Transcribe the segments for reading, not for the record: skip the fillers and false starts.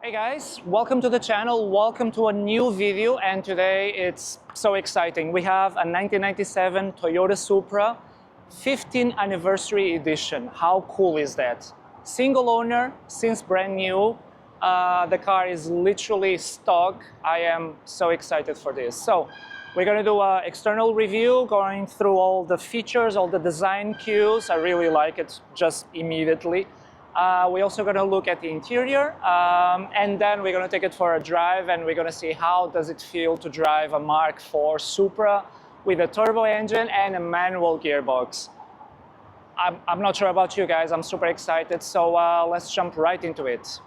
Hey guys, welcome to the channel, welcome to a new video, and today it's so exciting. We have a 1997 Toyota Supra 15th anniversary edition. How cool is that? Single owner, since brand new. The car is literally stock. I am so excited for this. So we're gonna do an external review, going through all the features, all the design cues. I really like it just immediately. We're also going to look at the interior, and then we're going to take it for a drive, and we're going to see how does it feel to drive a Mark IV Supra with a turbo engine and a manual gearbox. I'm not sure about you guys, I'm super excited, so let's jump right into it.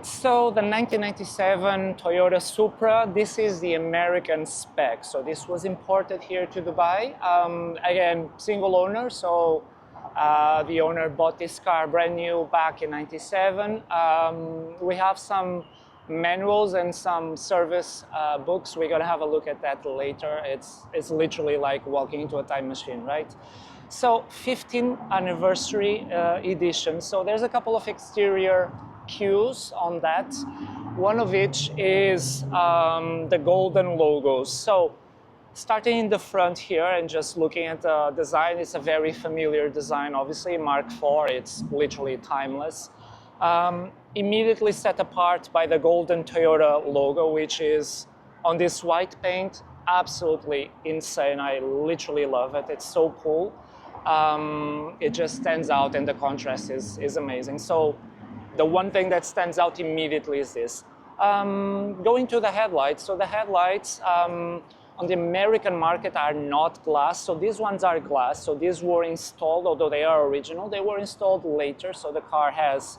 So the 1997 Toyota Supra, this is the American spec. So this was imported here to Dubai. Again, single owner, so the owner bought this car brand new back in 97. We have some manuals and some service books. We're gonna have a look at that later. It's literally like walking into a time machine, right? So 15th anniversary edition. So there's a couple of exterior cues on that, one of which is the golden logos. So starting in the front here and just looking at the design, it's a very familiar design, obviously. Mark IV, it's literally timeless. Immediately set apart by the golden Toyota logo, which is on this white paint. Absolutely insane. I literally love it. It's so cool. It just stands out, and the contrast is amazing. So the one thing that stands out immediately is this. Going to the headlights. So the headlights on the American market are not glass. So these ones are glass. So these were installed, although they are original, they were installed later. So the car has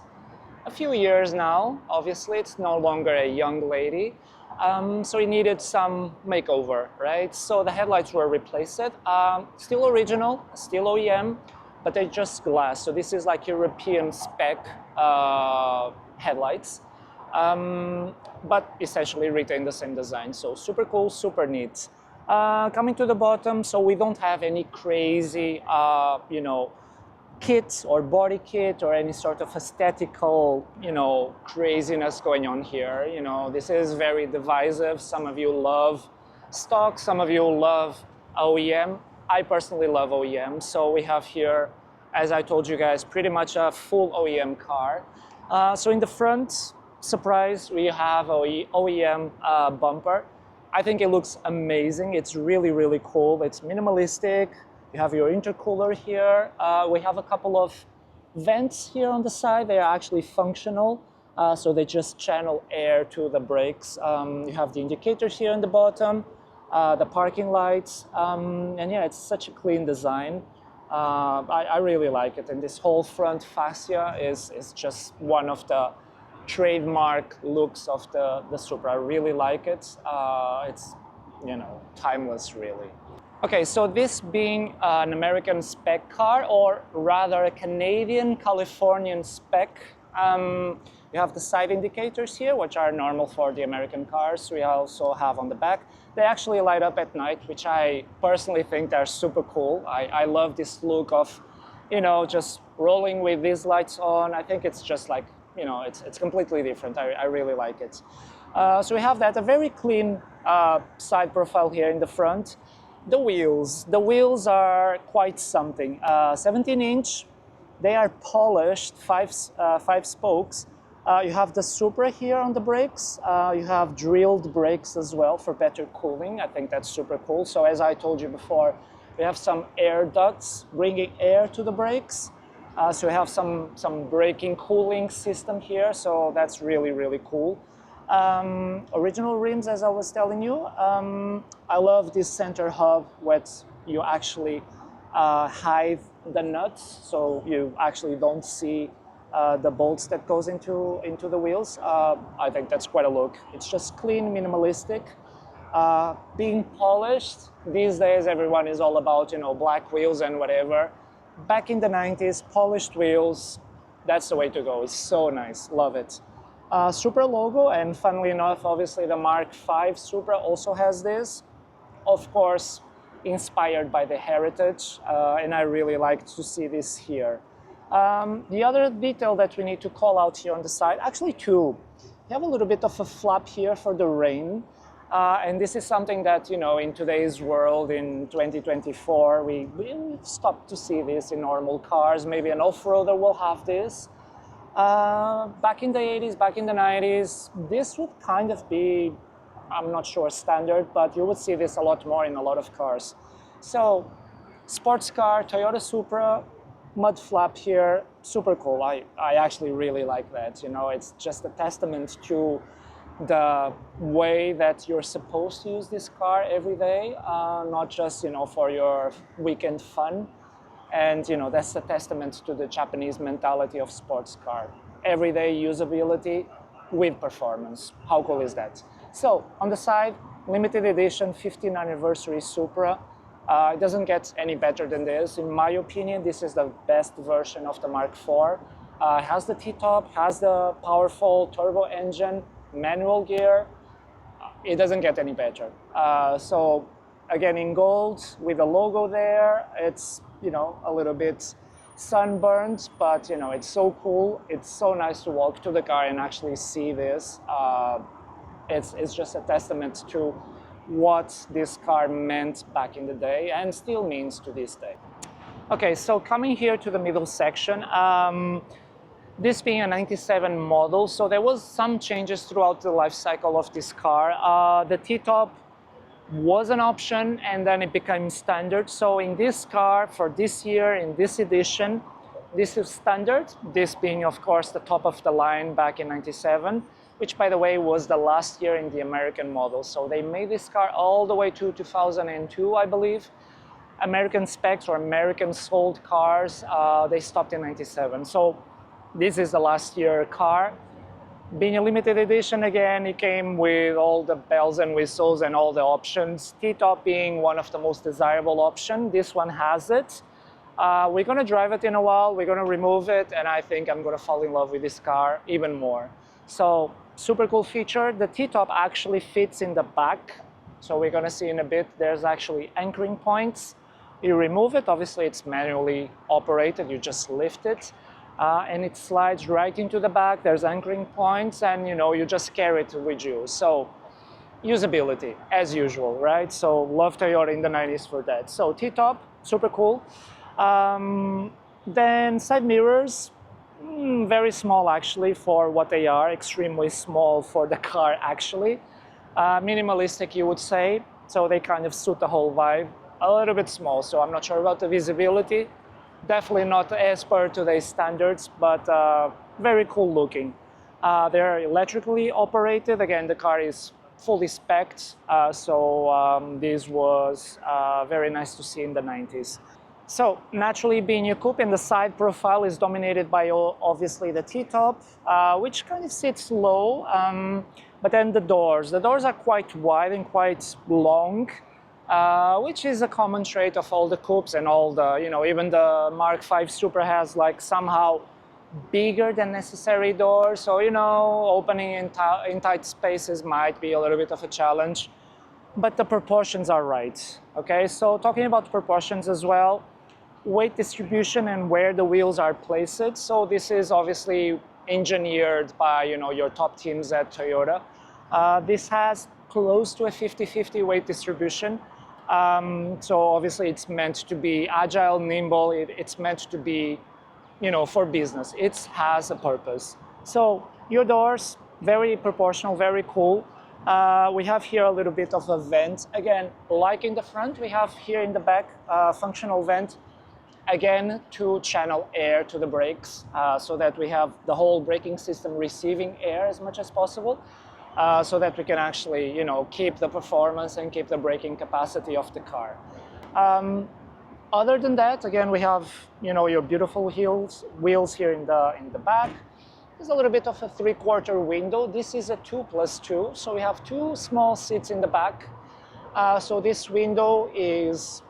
a few years now. Obviously, it's no longer a young lady. So it needed some makeover, right? So the headlights were replaced. Still original, still OEM, but they're just glass. So this is like European spec headlights, but essentially retain the same design. So super cool, super neat. Coming to the bottom, so we don't have any crazy, kit or body kit or any sort of aesthetical, craziness going on here. This is very divisive. Some of you love stock, some of you love OEM. I personally love OEM, so we have here, as I told you guys, pretty much a full OEM car. So in the front, surprise, we have OEM bumper. I think it looks amazing. It's really, really cool. It's minimalistic. You have your intercooler here. We have a couple of vents here on the side. They are actually functional, so they just channel air to the brakes. You have the indicators here on the bottom. The parking lights, and yeah, it's such a clean design. I really like it, and this whole front fascia is just one of the trademark looks of the Supra. I really like it. It's, timeless, really. Okay, so this being an American spec car, or rather a Canadian Californian spec, you have the side indicators here, which are normal for the American cars. We also have on the back. They actually light up at night, which I personally think they're super cool. I love this look of, just rolling with these lights on. I think it's just like, it's completely different. I really like it. So we have that, a very clean side profile here in the front. The wheels are quite something. 17-inch, they are polished, five spokes. You have the Supra here on the brakes. You have drilled brakes as well for better cooling. I think that's super cool. So as I told you before, We have some air ducts bringing air to the brakes. So we have some braking cooling system here, so that's really, really cool. Original rims, as I was telling you. I love this center hub where you actually hide the nuts, so you actually don't see the bolts that goes into the wheels. I think that's quite a look. It's just clean, minimalistic. Being polished, these days everyone is all about, you know, black wheels and whatever. Back in the 90s, polished wheels, that's the way to go. It's so nice, love it. Supra logo, and funnily enough, obviously the Mark V Supra also has this. Of course, inspired by the heritage, and I really like to see this here. The other detail that we need to call out here on the side, actually two. You have a little bit of a flap here for the rain. And this is something that, you know, in today's world, in 2024, we stopped to see this in normal cars. Maybe an off-roader will have this. Back in the 80s, back in the 90s, this would kind of be, I'm not sure, standard, but you would see this a lot more in a lot of cars. So, sports car, Toyota Supra, mud flap here, super cool. I actually really like that. You know, it's just a testament to the way that you're supposed to use this car every day, not just, you know, for your weekend fun. And, you know, that's a testament to the Japanese mentality of sports car. Everyday usability with performance. How cool is that? So, on the side, limited edition 15th anniversary Supra. It doesn't get any better than this. In my opinion, this is the best version of the Mark IV. Has the T-top, has the powerful turbo engine, manual gear. It doesn't get any better. So again, in gold with the logo there, it's, you know, a little bit sunburned, but, you know, it's so cool. It's so nice to walk to the car and actually see this. It's just a testament to what this car meant back in the day and still means to this day. Okay, so coming here to the middle section, this being a 97 model, so there was some changes throughout the life cycle of this car. The T-top was an option and then it became standard. So in this car, for this year, in this edition, this is standard, this being of course the top of the line back in 97, which by the way was the last year in the American model. So they made this car all the way to 2002, I believe. American specs or American sold cars, they stopped in 97. So this is the last year car. Being a limited edition, again, it came with all the bells and whistles and all the options. T-top being one of the most desirable options. This one has it. We're going to drive it in a while. We're going to remove it. And I think I'm going to fall in love with this car even more. So super cool feature. The T-top actually fits in the back. So we're going to see in a bit, there's actually anchoring points. You remove it. Obviously, it's manually operated. You just lift it. And it slides right into the back. There's anchoring points, and you know, you just carry it with you. So usability as usual, right? So love Toyota in the 90s for that. So T-top, super cool. Then side mirrors, very small actually for what they are, extremely small for the car actually. Minimalistic, you would say. So they kind of suit the whole vibe. A little bit small, so I'm not sure about the visibility. Definitely not as per today's standards, but very cool looking. They're electrically operated. Again, the car is fully spec'd, so this was very nice to see in the 90s. So naturally, being a coupe, and the side profile is dominated by obviously the T-top, which kind of sits low, but then the doors are quite wide and quite long. Which is a common trait of all the coupes and all the, you know, even the Mark V Supra has like somehow bigger than necessary doors. So, you know, opening in tight spaces might be a little bit of a challenge, but the proportions are right. Okay, so talking about proportions as well, weight distribution and where the wheels are placed. So this is obviously engineered by, you know, your top teams at Toyota. This has close to a 50-50 weight distribution. So obviously it's meant to be agile, nimble. It's meant to be, you know, for business. It has a purpose. So your doors, very proportional, very cool. We have here a little bit of a vent. Again, like in the front, we have here in the back a functional vent, again, to channel air to the brakes, so that we have the whole braking system receiving air as much as possible, so that we can actually, you know, keep the performance and keep the braking capacity of the car. Other than that, again, we have, you know, your beautiful wheels here in the back. There's a little bit of a 3/4 window. This is a 2+2, so we have two small seats in the back. So this window is,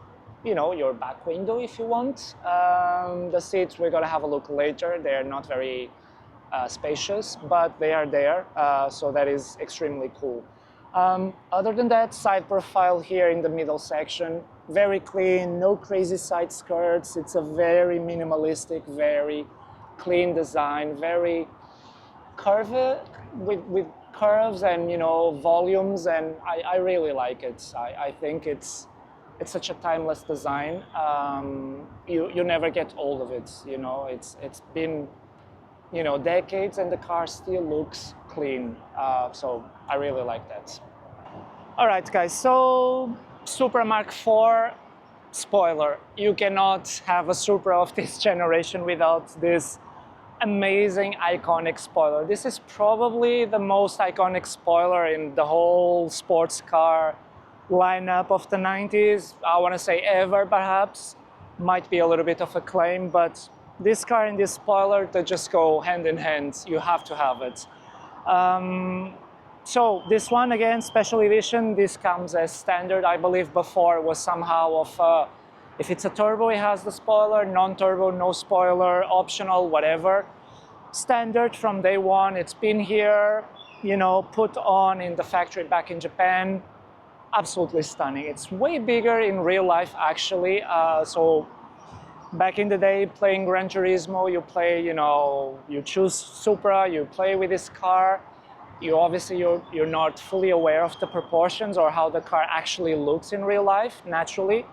you know, your back window if you want. The seats, we're gonna have a look later. They're not very spacious, but they are there, so that is extremely cool. Other than that, side profile here in the middle section, very clean, no crazy side skirts. It's a very minimalistic, very clean design, very curvy, with curves and, you know, volumes, and I really like it. I think it's such a timeless design. You never get old of it, you know. It's been, you know, decades, and the car still looks clean. So I really like that. All right, guys, so Supra Mark IV, spoiler, you cannot have a Supra of this generation without this amazing, iconic spoiler. This is probably the most iconic spoiler in the whole sports car lineup of the 90s. I want to say ever, perhaps. Might be a little bit of a claim, but this car and this spoiler, they just go hand in hand. You have to have it. So this one, again, special edition. This comes as standard. I believe before was somehow of, if it's a turbo, it has the spoiler, non-turbo, no spoiler, optional, whatever. Standard from day one. It's been here, you know, put on in the factory back in Japan. Absolutely stunning. It's way bigger in real life, actually. So back in the day, playing Gran Turismo, you play, you know, you choose Supra, you play with this car. You obviously, you're not fully aware of the proportions or how the car actually looks in real life, naturally.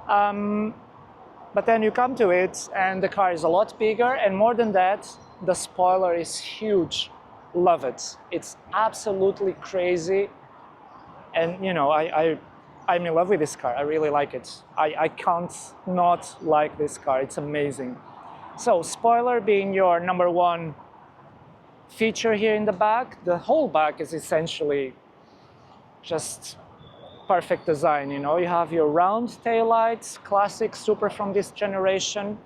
But then you come to it, and the car is a lot bigger, and more than that, the spoiler is huge. Love it. It's absolutely crazy. And, you know, I'm in love with this car. I really like it. I can't not like this car. It's amazing. So, spoiler being your number one feature here in the back. The whole back is essentially just perfect design, you know. You have your round taillights, classic Supra from this generation.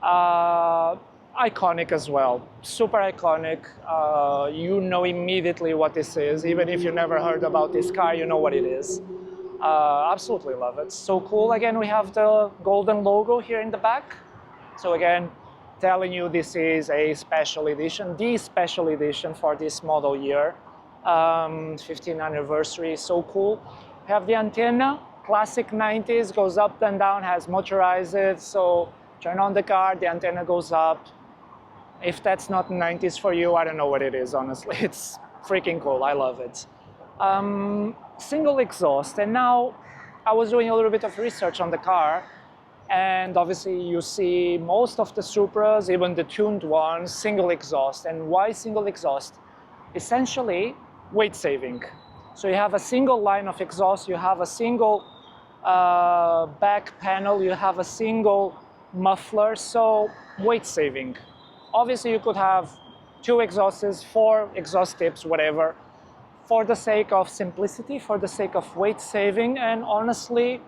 Iconic as well, super iconic. You know immediately what this is. Even if you never heard about this car, you know what it is. Absolutely love it. So cool. Again, we have the golden logo here in the back. So again, telling you this is a special edition, the special edition for this model year. 15th anniversary, so cool. We have the antenna, classic 90s, goes up and down, has motorized, so turn on the car, the antenna goes up. If that's not 90s for you, I don't know what it is, honestly. It's freaking cool, I love it. Single exhaust, and now I was doing a little bit of research on the car, and obviously you see most of the Supras, even the tuned ones, single exhaust. And why single exhaust? Essentially, weight saving. So you have a single line of exhaust, you have a single back panel, you have a single muffler, so weight saving. Obviously you could have 2 exhausts, 4 exhaust tips, whatever, for the sake of simplicity, for the sake of weight saving, and honestly,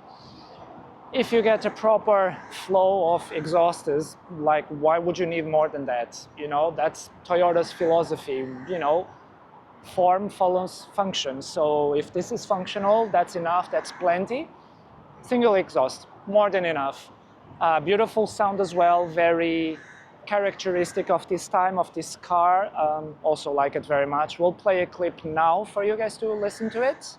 if you get a proper flow of exhausts, like, why would you need more than that? You know, that's Toyota's philosophy, you know, form follows function. So if this is functional, that's enough, that's plenty. Single exhaust, more than enough. Beautiful sound as well, very characteristic of this time, of this car. Also like it very much. We'll play a clip now for you guys to listen to it.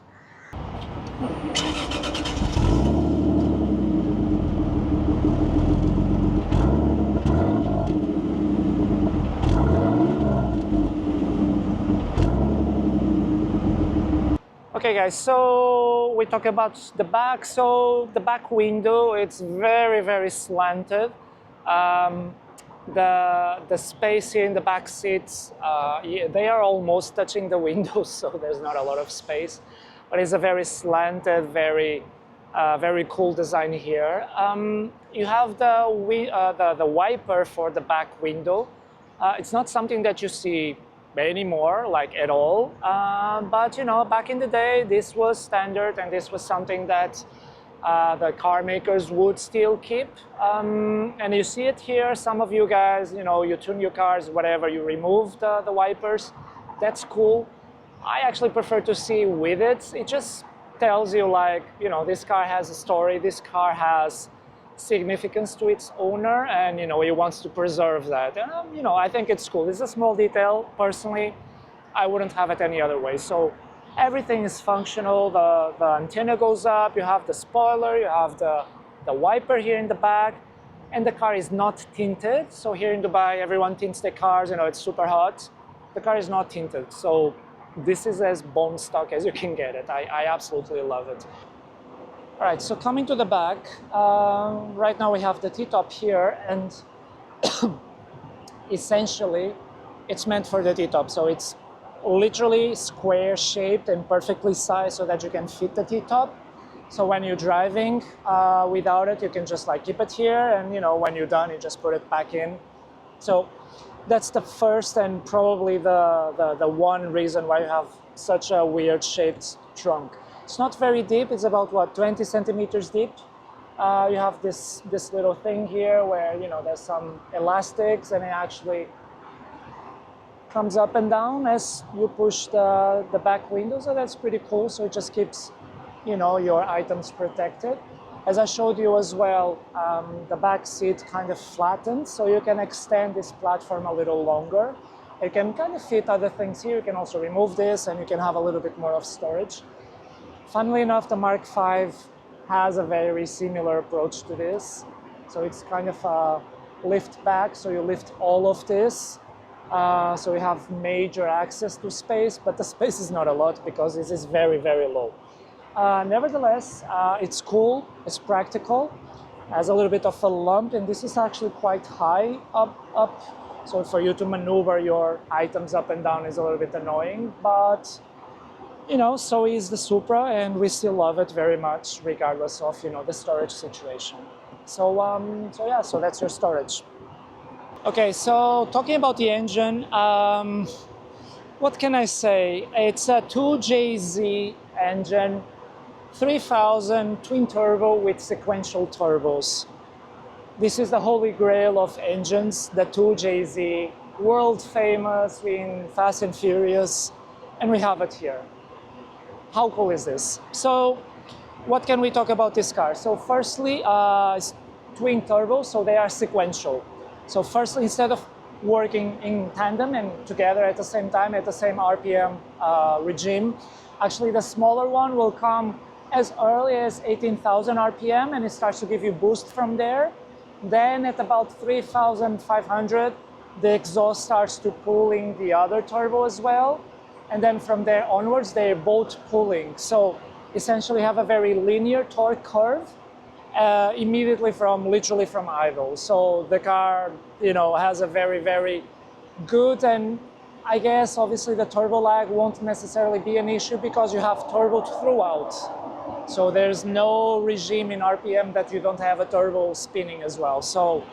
Okay guys, so we talk about the back. So the back window, it's very, very slanted. The space here in the back seats, they are almost touching the windows, so there's not a lot of space. But it's a very slanted, very cool design here. You have the wiper for the back window. It's not something that you see anymore, like at all. But you know, back in the day, this was standard, and this was something that the car makers would still keep. And you see it here. Some of you guys, you know, you tune your cars, whatever, you remove the wipers. That's cool. I actually prefer to see with it. It just tells you, like, you know, this car has a story, this car has significance to its owner, and you know, he wants to preserve that. And you know, I think it's cool. It's a small detail. Personally, I wouldn't have it any other way. So everything is functional. The antenna goes up, you have the spoiler, you have the wiper here in the back, and the car is not tinted. So here in Dubai, everyone tints their cars, you know, it's super hot. The car is not tinted, so this is as bone stock as you can get it. I absolutely love it. All right, so coming to the back, right now we have the T-top here, and essentially it's meant for the T-top. So it's literally square shaped and perfectly sized so that you can fit the T-top. So when you're driving without it, you can just like keep it here, and you know, when you're done, you just put it back in. So that's the first and probably the one reason why you have such a weird shaped trunk. It's not very deep. It's about, what, 20 centimeters deep. You have this little thing here where, you know, there's some elastics, and it actually comes up and down as you push the back window. So that's pretty cool. So it just keeps, you know, your items protected. As I showed you as well, the back seat kind of flattens, so you can extend this platform a little longer. You can kind of fit other things here. You can also remove this, and you can have a little bit more of storage. Funnily enough, the Mark V has a very similar approach to this. So it's kind of a lift back, so you lift all of this. So we have major access to space, but the space is not a lot because this is very, very low. Nevertheless, it's cool, it's practical, has a little bit of a lump, and this is actually quite high up. So for you to maneuver your items up and down is a little bit annoying, but you know, so is the Supra, and we still love it very much, regardless of, you know, the storage situation. So yeah, so that's your storage. Okay, so talking about the engine, what can I say? It's a 2JZ engine, 3000 twin turbo with sequential turbos. This is the holy grail of engines, the 2JZ, world famous in Fast and Furious, and we have it here. How cool is this? So what can we talk about this car? So firstly, it's twin turbo, so they are sequential. So firstly, instead of working in tandem and together at the same time, at the same RPM regime, actually the smaller one will come as early as 18,000 RPM, and it starts to give you boost from there. Then at about 3,500, the exhaust starts to pull in the other turbo as well. And then from there onwards, they're both pulling. So essentially have a very linear torque curve immediately literally from idle. So the car, you know, has a very, very good, and I guess obviously the turbo lag won't necessarily be an issue because you have turbo throughout. So there's no regime in RPM that you don't have a turbo spinning as well. So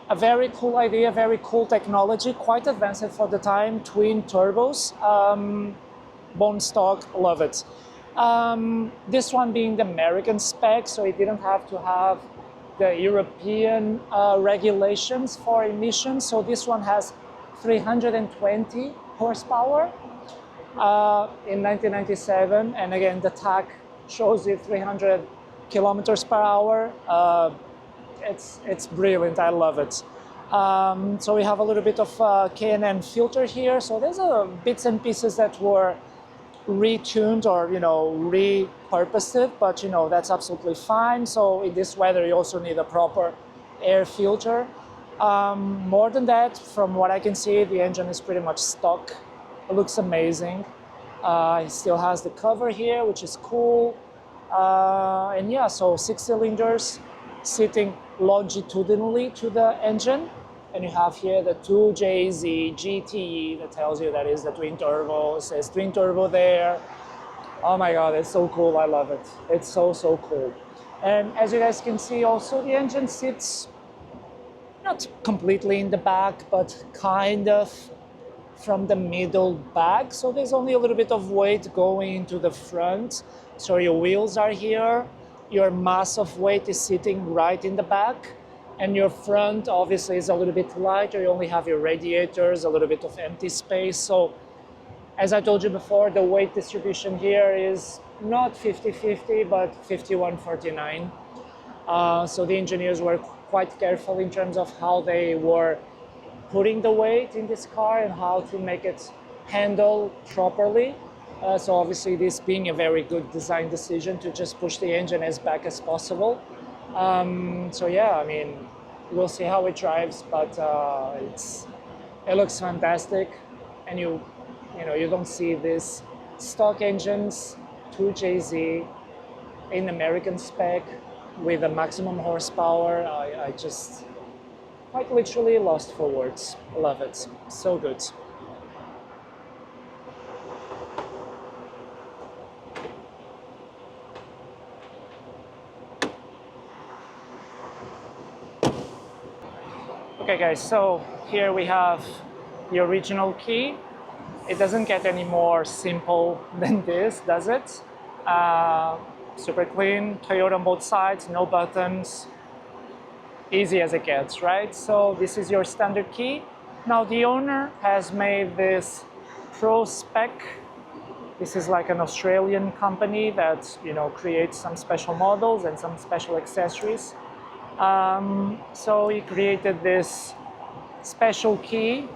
a very cool idea, very cool technology, quite advanced for the time, twin turbos, bone stock, love it. This one being the American spec, so it didn't have to have the European regulations for emissions. So this one has 320 horsepower in 1997, and again the tach shows it 300 kilometers per hour. It's brilliant, I love it. So we have a little bit of K&N filter here. So there's bits and pieces that were retuned or, you know, repurposed, but you know, that's absolutely fine. So in this weather, you also need a proper air filter. More than that, from what I can see, the engine is pretty much stock. It looks amazing. It still has the cover here, which is cool. And yeah, so 6 cylinders sitting longitudinally to the engine. And you have here the 2JZ GTE that tells you that is the twin turbo. It says twin turbo there. Oh my God, it's so cool. I love it. It's so, so cool. And as you guys can see also, the engine sits not completely in the back, but kind of from the middle back. So there's only a little bit of weight going into the front. So your wheels are here. Your mass of weight is sitting right in the back. And your front obviously is a little bit lighter. You only have your radiators, a little bit of empty space. So as I told you before, the weight distribution here is not 50-50, but 51-49. So the engineers were quite careful in terms of how they were putting the weight in this car and how to make it handle properly. So obviously this being a very good design decision to just push the engine as back as possible. So yeah, I mean, we'll see how it drives, but it looks fantastic. And you don't see these stock engines, 2JZ in American spec with a maximum horsepower. I just quite literally lost for words. Love it, so good. Okay guys, so here we have the original key. It doesn't get any more simple than this, does it? Super clean, Toyota on both sides, no buttons. Easy as it gets, right? So this is your standard key. Now the owner has made this Pro Spec. This is like an Australian company that, creates some special models and some special accessories. So he created this special key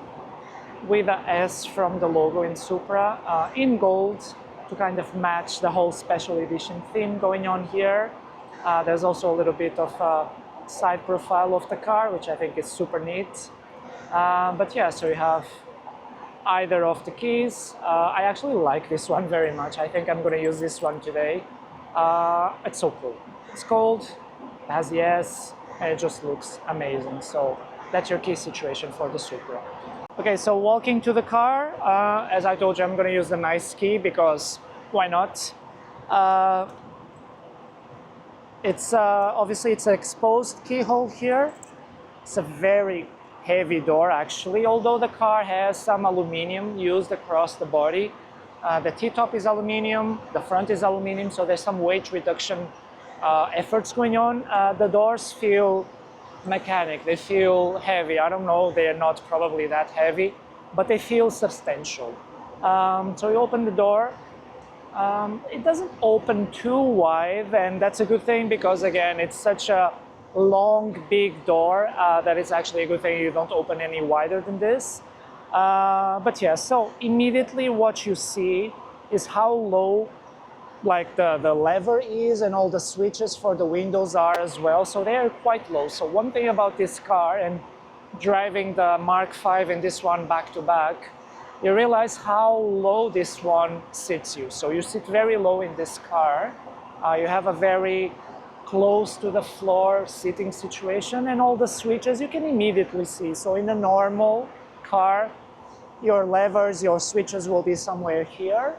with a S from the logo in Supra in gold to kind of match the whole special edition theme going on here. There's also a little bit of a side profile of the car, which I think is super neat. But yeah, so you have either of the keys. I actually like this one very much. I think I'm going to use this one today. It's so cool. It's gold, it has the S, and it just looks amazing. So that's your key situation for the Supra. Okay, so walking to the car, as I told you, I'm going to use the nice key because why not? Obviously it's an exposed keyhole here. It's a very heavy door actually, although the car has some aluminum used across the body. The T-top is aluminum, the front is aluminum, so there's some weight reduction efforts going on. The doors feel mechanic, they feel heavy. I don't know, they're not probably that heavy, but they feel substantial. So you open the door. It doesn't open too wide, and that's a good thing because again, it's such a long, big door that it's actually a good thing you don't open any wider than this. But yeah, so immediately what you see is how low like the lever is, and all the switches for the windows are as well. So they are quite low. So one thing about this car and driving the Mark V and this one back to back, you realize how low this one sits you. So you sit very low in this car. You have a very close to the floor sitting situation, and all the switches you can immediately see. So in a normal car, your levers, your switches will be somewhere here,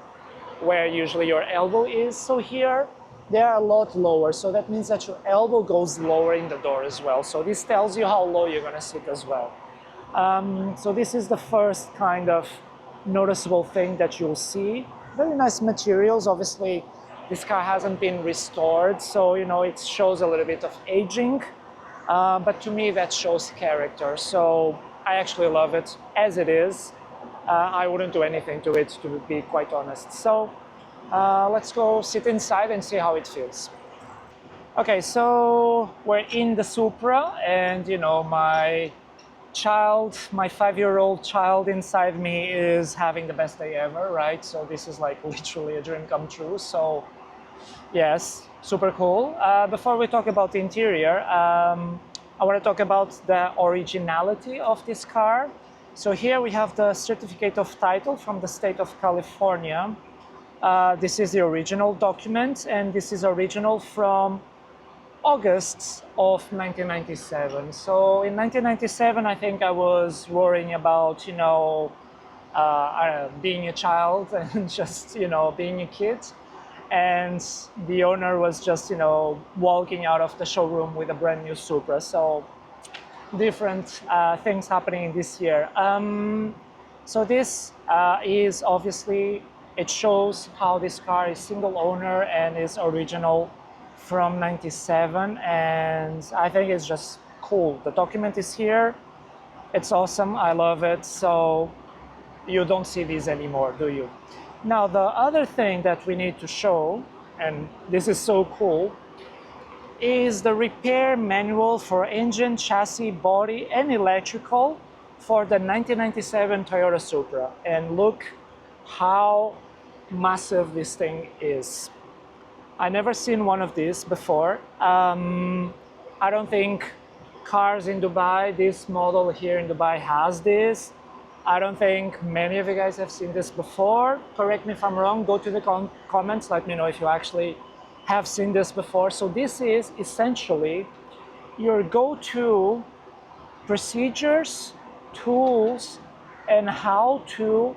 where usually your elbow is. So here, they are a lot lower. So that means that your elbow goes lower in the door as well. So this tells you how low you're gonna sit as well. So this is the first kind of noticeable thing that you'll see. Very nice materials. Obviously, this car hasn't been restored, so it shows a little bit of aging. But to me, that shows character. So I actually love it as it is. I wouldn't do anything to it, to be quite honest. So let's go sit inside and see how it feels. Okay, so we're in the Supra, and my 5-year-old child inside me is having the best day ever, right? So this is like literally a dream come true. So yes, super cool. Before we talk about the interior, I want to talk about the originality of this car. So here we have the certificate of title from the state of California. This is the original document, and this is original from August of 1997. So in 1997, I think I was worrying about, being a child and just, being a kid. And the owner was just, walking out of the showroom with a brand new Supra. So different things happening this year. So this is obviously, it shows how this car is single owner and is original from 97, and I think it's just cool. The document is here. It's awesome. I love it. So you don't see these anymore, do you? Now, the other thing that we need to show, and this is so cool, is the repair manual for engine, chassis, body, and electrical for the 1997 Toyota Supra. And look how massive this thing is. I never seen one of these before. I don't think cars in Dubai, this model here in Dubai has this. I don't think many of you guys have seen this before. Correct me if I'm wrong. Go to the comments. Let me know if you actually have seen this before. So this is essentially your go-to procedures, tools, and how to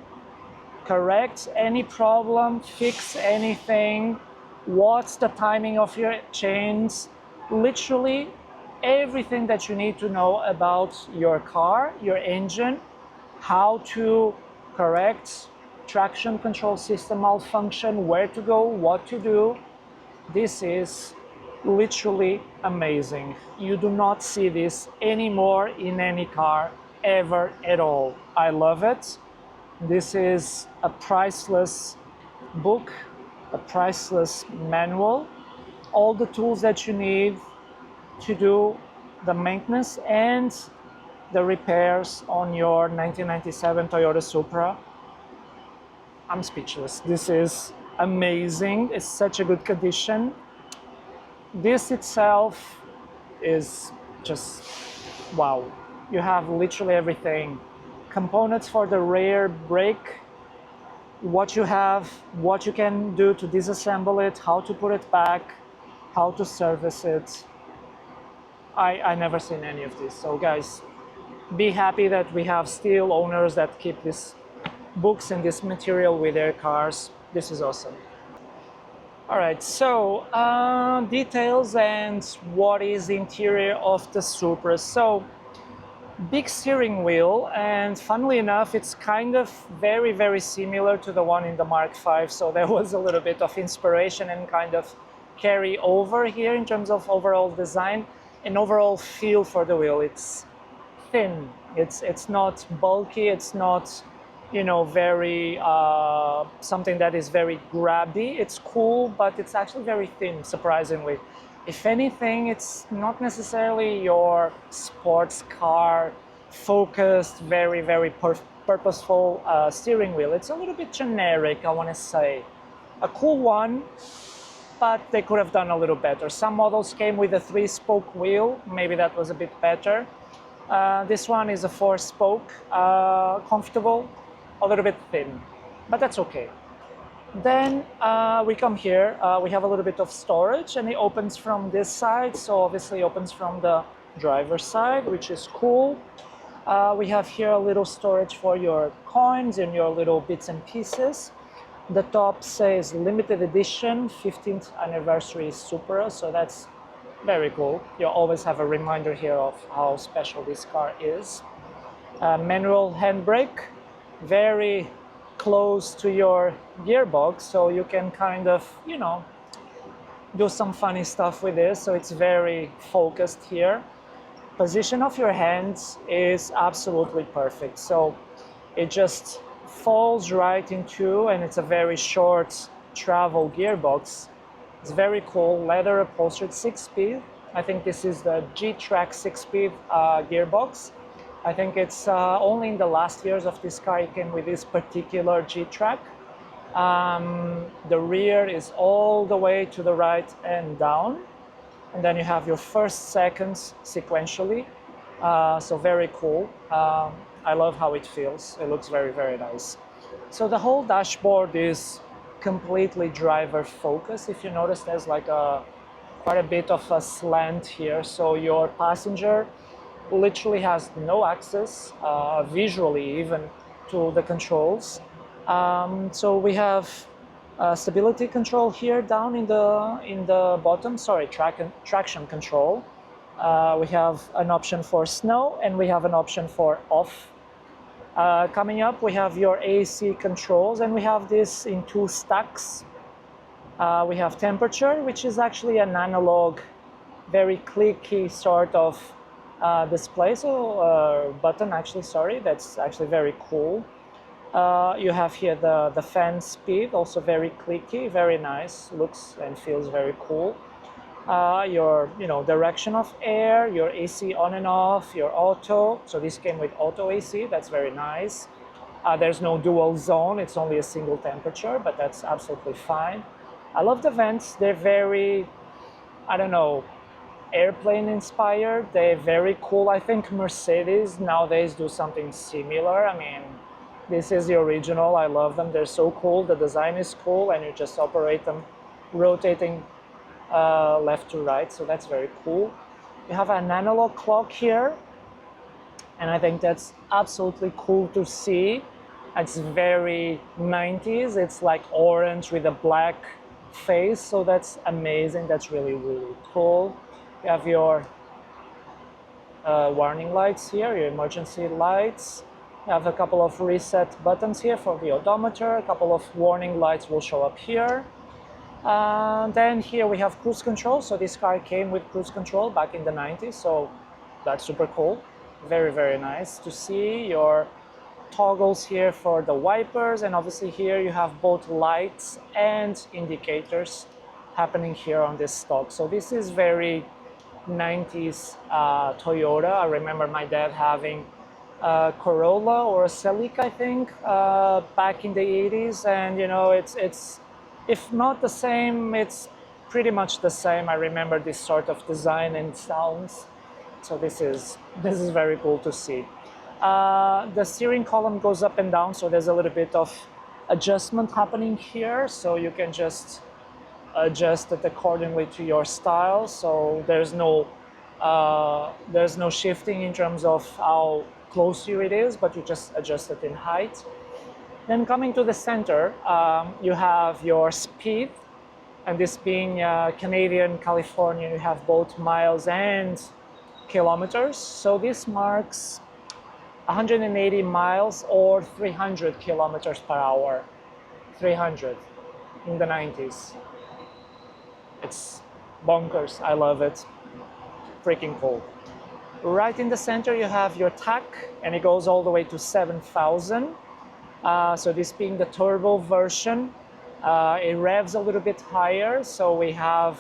correct any problem, fix anything, what's the timing of your chains, literally everything that you need to know about your car, your engine, how to correct traction control system malfunction, where to go, what to do. This is literally amazing. You do not see this anymore in any car ever at all. I love it. This is a priceless book, a priceless manual, all the tools that you need to do the maintenance and the repairs on your 1997 Toyota Supra. I'm speechless. This is amazing. It's such a good condition. This itself is just wow. You have literally everything. Components for the rear brake, what you have, what you can do to disassemble it, how to put it back, how to service it. I never seen any of this. So guys, be happy that we have still owners that keep these books and this material with their cars. This is awesome. All right, so details and what is the interior of the Supra. So big steering wheel, and funnily enough, it's kind of very, very similar to the one in the Mark V. So there was a little bit of inspiration and kind of carry over here in terms of overall design and overall feel for the wheel. It's thin. It's not bulky. It's not, very something that is very grabby. It's cool, but it's actually very thin, surprisingly. If anything, it's not necessarily your sports car focused, very, very purposeful steering wheel. It's a little bit generic, I want to say. A cool one, but they could have done a little better. Some models came with a 3-spoke wheel. Maybe that was a bit better. This one is a 4-spoke, comfortable, a little bit thin, but that's okay. Then we come here, we have a little bit of storage, and it opens from this side, so obviously opens from the driver's side, which is cool. We have here a little storage for your coins and your little bits and pieces. The top says limited edition 15th anniversary Supra, so that's very cool. You always have a reminder here of how special this car is. Manual handbrake, very close to your gearbox, so you can kind of, do some funny stuff with this. So it's very focused here. Position of your hands is absolutely perfect. So it just falls right into, and it's a very short travel gearbox. It's very cool, leather upholstered 6-speed. I think this is the G-Track 6-speed gearbox. I think it's only in the last years of this car it came with this particular G-Track. The rear is all the way to the right and down. And then you have your first, seconds sequentially. So very cool. I love how it feels. It looks very, very nice. So the whole dashboard is completely driver focused. If you notice, there's like a quite a bit of a slant here, so your passenger literally has no access visually even to the controls. So we have stability control here down in the bottom. Sorry, traction control. We have an option for snow, and we have an option for off. Coming up, we have your AC controls, and we have this in 2 stacks. We have temperature, which is actually an analog, very clicky sort of display, so button actually, sorry, that's actually very cool. You have here the fan speed, also very clicky, very nice, looks and feels very cool. Your direction of air, your AC on and off, your auto. So this came with auto AC, that's very nice. There's no dual zone, it's only a single temperature, but that's absolutely fine. I love the vents, they're very, I don't know, airplane inspired. They're very cool. I think Mercedes nowadays do something similar. I mean, this is the original, I love them, they're so cool, the design is cool, and you just operate them rotating left to right, so that's very cool. You have an analog clock here, and I think that's absolutely cool to see. It's very 90s, it's like orange with a black face, so that's amazing, that's really, really cool. You have your warning lights here, your emergency lights. You have a couple of reset buttons here for the odometer, a couple of warning lights will show up here. Then here we have cruise control. So this car came with cruise control back in the 90s, so that's super cool. Very, very nice to see. Your toggles here for the wipers, and obviously here you have both lights and indicators happening here on this stock. So this is very 90s Toyota. I remember my dad having a Corolla or a Celica, I think, back in the 80s, and it's if not the same, it's pretty much the same. I remember this sort of design and sounds, so this is very cool to see. The steering column goes up and down, so there's a little bit of adjustment happening here, so you can just adjust it accordingly to your style. So there's no shifting in terms of how close to you it is, but you just adjust it in height. Then coming to the center, you have your speed, and this being Canadian, California, you have both miles and kilometers. So this marks 180 miles or 300 kilometers per hour. 300 in the 90s. It's bonkers, I love it. Freaking cool. Right in the center you have your tach, and it goes all the way to 7,000. So this being the turbo version, it revs a little bit higher, so we have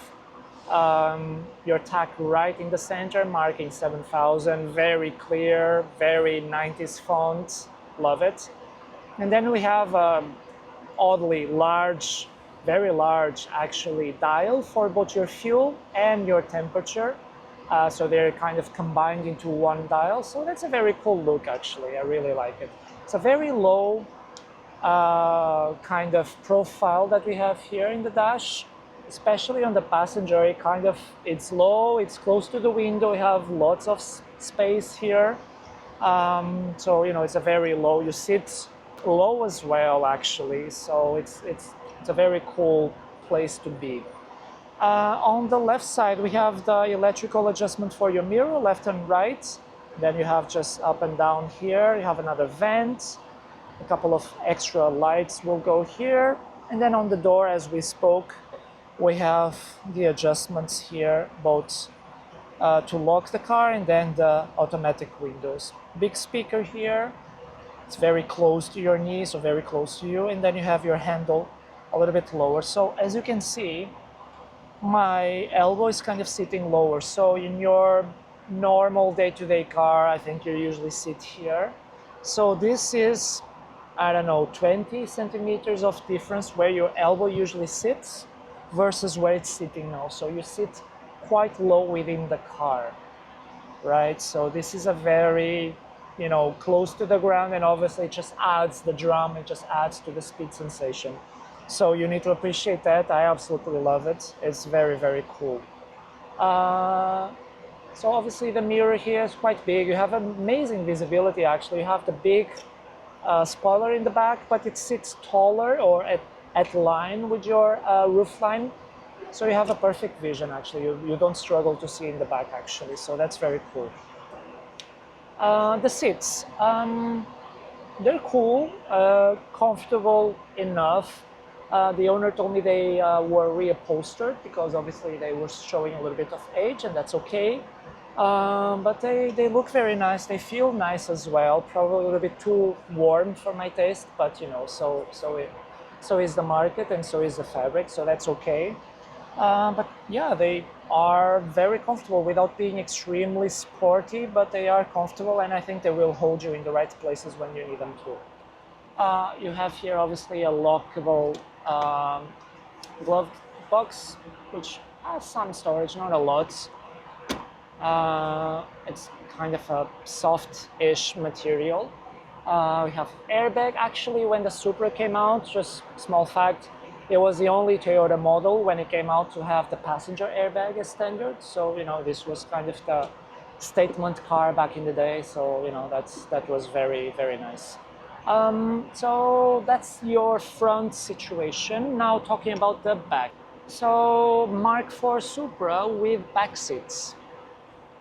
your tach right in the center, marking 7,000, very clear, very 90s font, love it. And then we have oddly large, very large actually, dial for both your fuel and your temperature. So they're kind of combined into one dial, so that's a very cool look actually, I really like it. It's a very low kind of profile that we have here in the dash, especially on the passenger. It's low, it's close to the window, you have lots of space here. So it's a very low, you sit low as well actually, so it's a very cool place to be. On the left side we have the electrical adjustment for your mirror, left and right. Then you have just up and down here, you have another vent, a couple of extra lights will go here. And then on the door, as we spoke, we have the adjustments here, both to lock the car and then the automatic windows. Big speaker here, it's very close to your knee, so very close to you. And then you have your handle a little bit lower. So as you can see, my elbow is kind of sitting lower. So in your normal day-to-day car, I think you usually sit here. So this is, I don't know, 20 centimeters of difference where your elbow usually sits versus where it's sitting now. So you sit quite low within the car, right? So this is a very, close to the ground, and obviously it just adds the drum, it just adds to the speed sensation. So you need to appreciate that. I absolutely love it. It's very, very cool. Uh, so obviously the mirror here is quite big. You have amazing visibility actually. You have the big spoiler in the back, but it sits taller or at line with your roof line. So you have a perfect vision actually. You don't struggle to see in the back actually. So that's very cool. The seats, they're cool, comfortable enough. The owner told me they were reupholstered because obviously they were showing a little bit of age, and that's okay. But they look very nice. They feel nice as well. Probably a little bit too warm for my taste, but you know, so is the market and so is the fabric, so that's okay. But yeah, they are very comfortable without being extremely sporty, but they are comfortable, and I think they will hold you in the right places when you need them to. You have here obviously a lockable glove box, which has some storage, not a lot. It's kind of a soft-ish material. We have airbag. Actually, when the Supra came out, just small fact, it was the only Toyota model when it came out to have the passenger airbag as standard. So, you know, this was kind of the statement car back in the day. So, you know, that was very, very nice. So that's your front situation. Now talking about the back. So Mark IV Supra with back seats.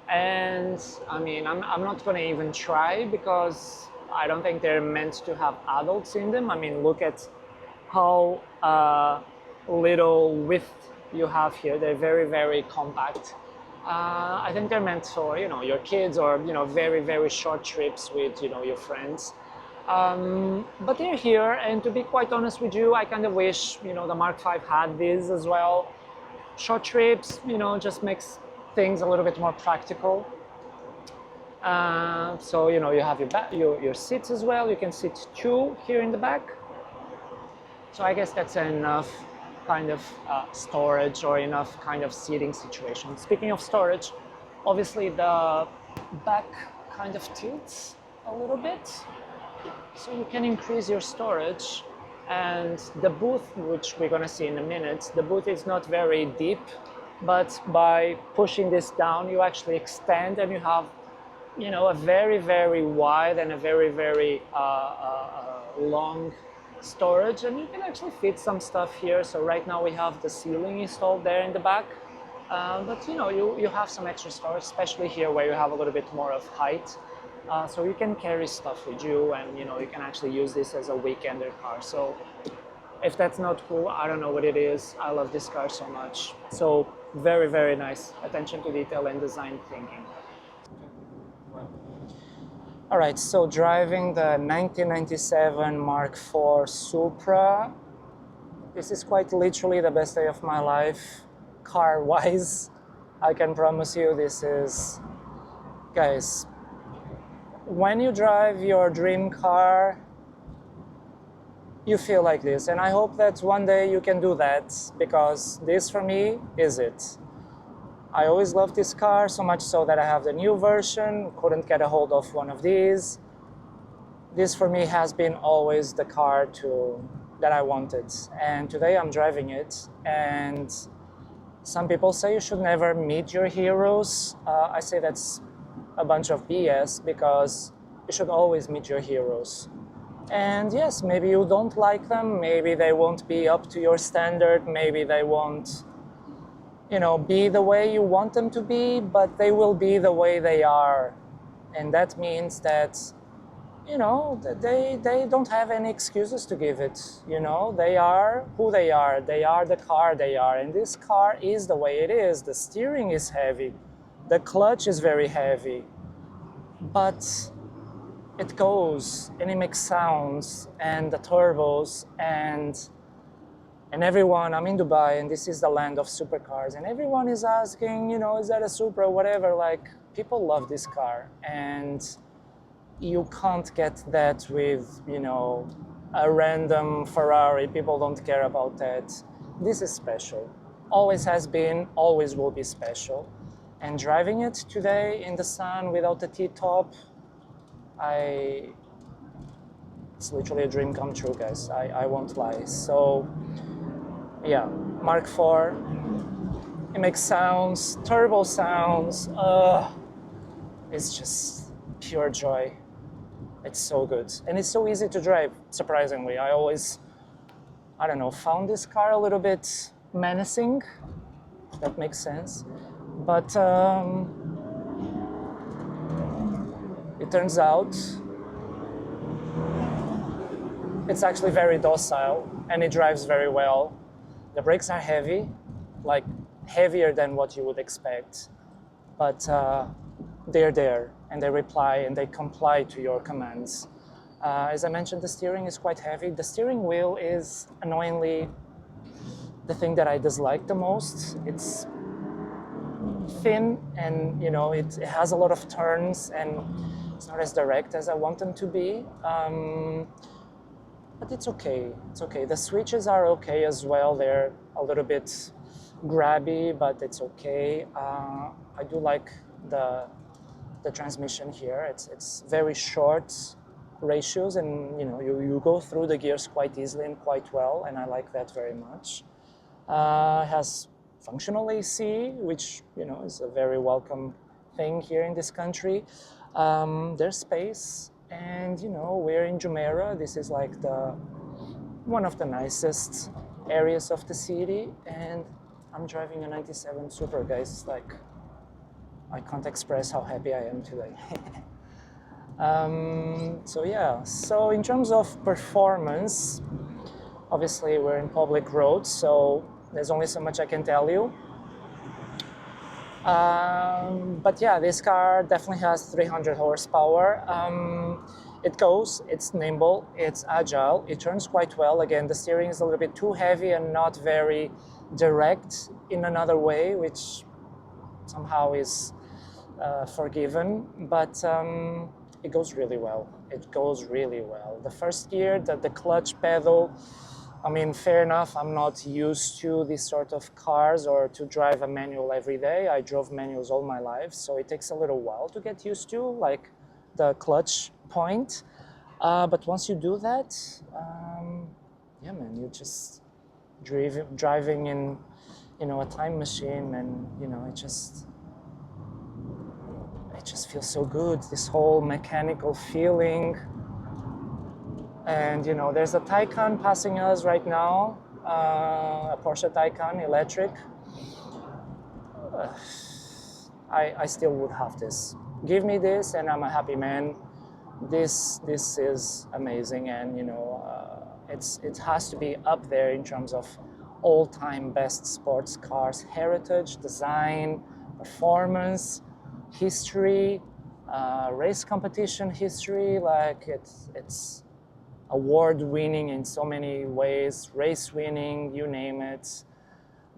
And I mean, I'm not going to even try because I don't think they're meant to have adults in them. I mean, look at how little width you have here. They're very, very compact. I think they're meant for, you know, your kids or, you know, very, very short trips with, you know, your friends. But they're here, and to be quite honest with you, I kind of wish, you know, the Mark V had these as well. Short trips, you know, just makes things a little bit more practical. So, you know, you have your seats as well. You can sit two here in the back. So I guess that's enough kind of storage or enough kind of seating situation. Speaking of storage, obviously the back kind of tilts a little bit. So you can increase your storage, and the booth, which we're going to see in a minute, the booth is not very deep, but by pushing this down, you actually extend and you have, you know, a very, very wide and a very, very long storage, and you can actually fit some stuff here. So right now we have the ceiling installed there in the back, but you know, you have some extra storage, especially here where you have a little bit more of height. So you can carry stuff with you, and you know, you can actually use this as a weekender car. So if that's not cool, I don't know what it is. I love this car so much. So very, very nice attention to detail and design thinking. All right, so driving the 1997 Mark IV Supra. This is quite literally the best day of my life, car-wise. I can promise you this is, guys, when you drive your dream car, you feel like this. And I hope that one day you can do that, because this for me is it. I always loved this car, so much so that I have the new version, couldn't get a hold of one of these. This for me has been always the car that I wanted. And today I'm driving it, and some people say you should never meet your heroes. I say that's a bunch of BS, because you should always meet your heroes. And yes, maybe you don't like them, maybe they won't be up to your standard, maybe they won't, you know, be the way you want them to be, but they will be the way they are. And that means that, you know, they don't have any excuses to give it. You know, they are who they are the car they are, and this car is the way it is. The steering is heavy, the clutch is very heavy, but it goes and it makes sounds, and the turbos, and everyone, I'm in Dubai, and this is the land of supercars, and everyone is asking, you know, is that a Supra, whatever. Like, people love this car, and you can't get that with, you know, a random Ferrari. People don't care about that. This is special. Always has been, always will be special. And driving it today in the sun without the T-top, it's literally a dream come true, guys. I won't lie. So yeah, Mark IV, It makes sounds, turbo sounds. It's just pure joy. It's so good. And it's so easy to drive, surprisingly. I always, I don't know, found this car a little bit menacing. That makes sense. But it turns out it's actually very docile and it drives very well. The brakes are heavy, like heavier than what you would expect, but they're there and they reply and they comply to your commands. As I mentioned, the steering is quite heavy. The steering wheel is annoyingly the thing that I dislike the most. It's thin and it has a lot of turns and it's not as direct as I want them to be. But it's okay. It's okay. The switches are okay as well. They're a little bit grabby, but it's okay. I do like the transmission here. It's very short ratios, and you go through the gears quite easily and quite well, and I like that very much. It has functional AC, which is a very welcome thing here in this country. There's space. And we're in Jumeirah. This is like one of the nicest areas of the city, and I'm driving a 97 Supra, guys. Like, I can't express how happy I am today. So yeah, so in terms of performance, obviously we're in public roads, so there's only so much I can tell you. But yeah, this car definitely has 300 horsepower. It's nimble, it's agile, it turns quite well. Again, the steering is a little bit too heavy and not very direct in another way, which somehow is forgiven, but it goes really well. It goes really well. The first gear, the clutch pedal, I mean, fair enough, I'm not used to these sort of cars or to drive a manual every day. I drove manuals all my life, so it takes a little while to get used to, like the clutch point. But once you do that, yeah, man, you just driving in, a time machine, and it just feels so good. This whole mechanical feeling. And there's a Taycan passing us right now, a Porsche Taycan electric. I still would have this. Give me this and I'm a happy man. This is amazing, and it has to be up there in terms of all-time best sports cars: heritage, design, performance, history, race competition history. Like it's award-winning in so many ways, race-winning, you name it.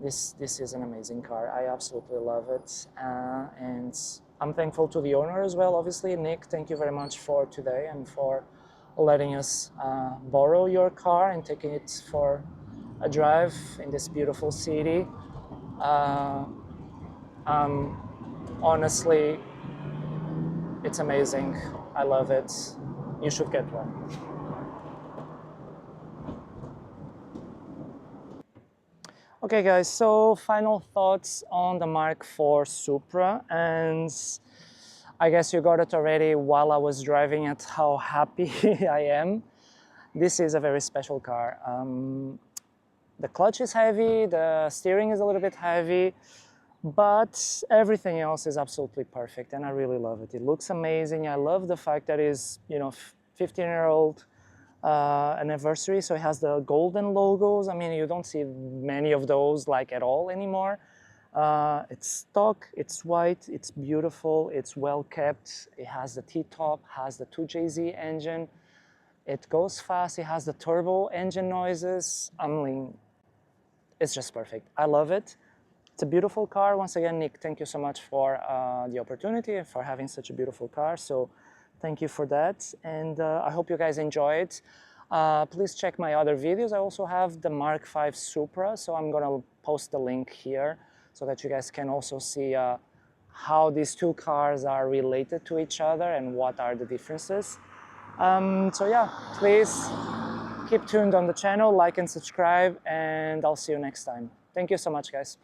This is an amazing car. I absolutely love it, and I'm thankful to the owner as well. Obviously, Nick, thank you very much for today and for letting us borrow your car and taking it for a drive in this beautiful city. Honestly, it's amazing. I love it. You should get one. Okay guys, so final thoughts on the Mark IV Supra, and I guess you got it already while I was driving it, how happy I am. This is a very special car. The clutch is heavy, the steering is a little bit heavy, but everything else is absolutely perfect, and I really love it. It looks amazing. I love the fact that it's 15-year-old anniversary, so it has the golden logos. I mean, you don't see many of those like at all anymore. It's stock, it's white, it's beautiful, it's well kept. It has the T-top, has the 2JZ engine. It goes fast, it has the turbo engine noises. I mean, it's just perfect. I love it. It's a beautiful car. Once again, Nick, thank you so much for the opportunity and for having such a beautiful car. So thank you for that, and I hope you guys enjoy it. Please check my other videos. I also have the Mark V Supra, so I'm gonna post the link here so that you guys can also see how these two cars are related to each other and what are the differences. So yeah, please keep tuned on the channel, like and subscribe, and I'll see you next time. Thank you so much, guys.